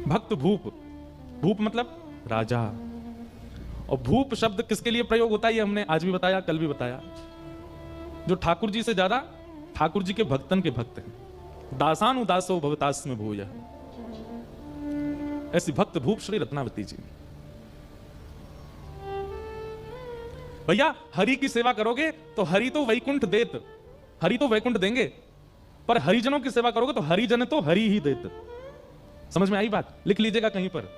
भक्त भूप, भूप मतलब राजा। और भूप शब्द किसके लिए प्रयोग होता है ये हमने आज भी बताया, कल भी बताया। जो ठाकुर जी से ज्यादा ठाकुर जी के भक्तन के भक्त हैं। दासान उदासो भवतास में भूया, ऐसी भक्त भूप श्री रत्नावती जी। भैया हरि की सेवा करोगे तो हरि तो वैकुंठ देत, हरि तो वैकुंठ देंगे, पर हरिजनों की सेवा करोगे तो हरिजन तो हरि ही देत। समझ में आई बात? लिख लीजिएगा कहीं पर।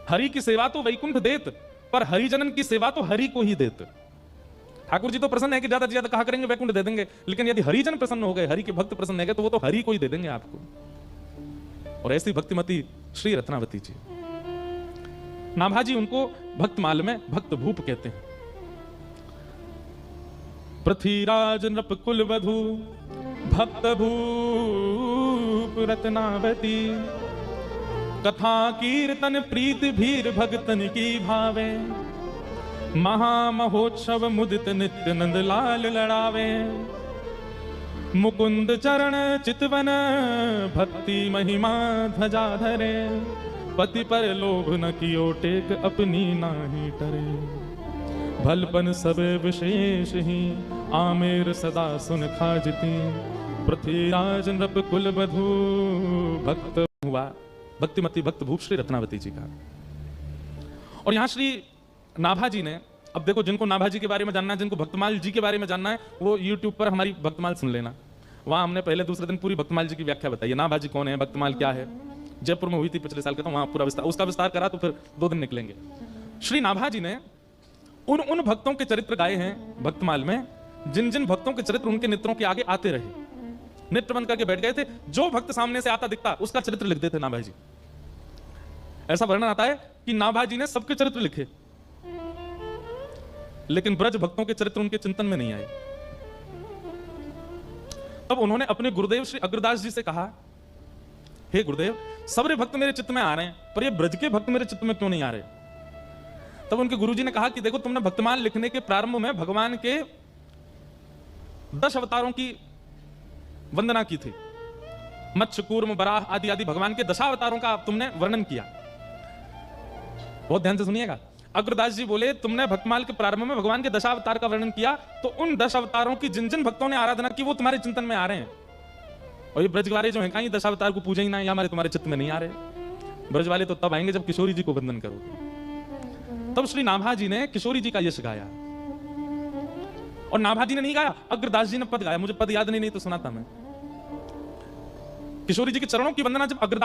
हरि की सेवा तो वैकुंठ देत, पर हरिजनन की सेवा तो हरि को ही देत। ठाकुर जी तो प्रसन्न है कि ज्यादा से ज्यादा कहा करेंगे वैकुंठ दे देंगे, लेकिन यदि हरिजन प्रसन्न हो गए, हरि के भक्त प्रसन्न हो गए, तो वो तो हरि को ही दे देंगे आपको। और ऐसी भक्तिमती श्री रत्नावती जी। नाभाजी उनको भक्तमाल में भक्त भूप कहते हैं। पृथ्वीराज नृप कुल वधु भक्त भूप रत्नावती, कथा कीर्तन प्रीत भीर भगतन की भावे, महामहोत्सव मुदित नित्य नंद लाल लड़ावे, मुकुंद चरण चितवन भक्ति महिमा ध्वजा धरे, पति पर लोभ न कियो टेक अपनी नाही टरे, भलपन सब विशेष ही आमेर सदा सुन खाजती, पृथ्वीराज नृप कुल बधू भक्त हुआ। भक्तिमती भक्त भूप श्री रत्नावती जी का। और यहां श्री नाभाजी ने, अब देखो जिनको नाभाजी के बारे में जानना है, जिनको भक्तमाल जी के बारे में जानना है, वो YouTube पर हमारी भक्तमाल सुन लेना। वहां हमने पहले दूसरे दिन पूरी भक्तमाल जी की व्याख्या बताई है। नाभाजी कौन है, भक्तमाल क्या है, जयपुर में हुई थी पिछले साल का, तो वहां पूरा विस्तार, उसका विस्तार करा तो फिर 2 दिन निकलेंगे। श्री नाभाजी ने उन भक्तों के चरित्र गाए हैं भक्तमाल में, जिन जिन भक्तों के चरित्र उनके नेत्रों के आगे आते रहे, नेत्र बंद करके बैठ गए थे। जो भक्त सामने से आता दिखता उसका चरित्र लिख देते नाभाजी। ऐसा वर्णन आता है कि नाभाजी ने सबके चरित्र लिखे, लेकिन ब्रज भक्तों के चरित्र उनके चिंतन में नहीं आए। तब उन्होंने अपने गुरुदेव श्री अग्रदास जी से कहा, हे गुरुदेव, सबरे भक्त मेरे चित्त में आ रहे हैं, पर ये ब्रज के भक्त मेरे चित्त में क्यों नहीं आ रहे? तब उनके गुरुजी ने कहा कि देखो, तुमने भक्तमाल लिखने के प्रारंभ में भगवान के 10 अवतारों की वंदना की थी। मत्स्य कूर्म बराह आदि आदि भगवान के 10 अवतारों का तुमने वर्णन किया। बहुत ध्यान से सुनिएगा। अग्रदास जी बोले, तुमने भक्तमाल के प्रारंभ में भगवान के 10 अवतार का वर्णन किया, तो उन 10 अवतारों की जिन जिन भक्तों ने आराधना की वो तुम्हारे चिंतन में आ रहे हैं। और ये ब्रज वाले जो हैं, कहीं 10 अवतार को पूजे ही ना, या हमारे तुम्हारे चित्त में नहीं आ रहे। ब्रज वाले तो तब आएंगे जब किशोरी जी को वंदन करोगे। तब श्री नाभाजी ने किशोरी जी का यश गाया। और नाभाजी ने नहीं गाया, अग्रदास जी ने पद गाया। मुझे पद याद नहीं तो सुनाता मैं। किशोरी जी के चरणों की वंदना जब अग्रदास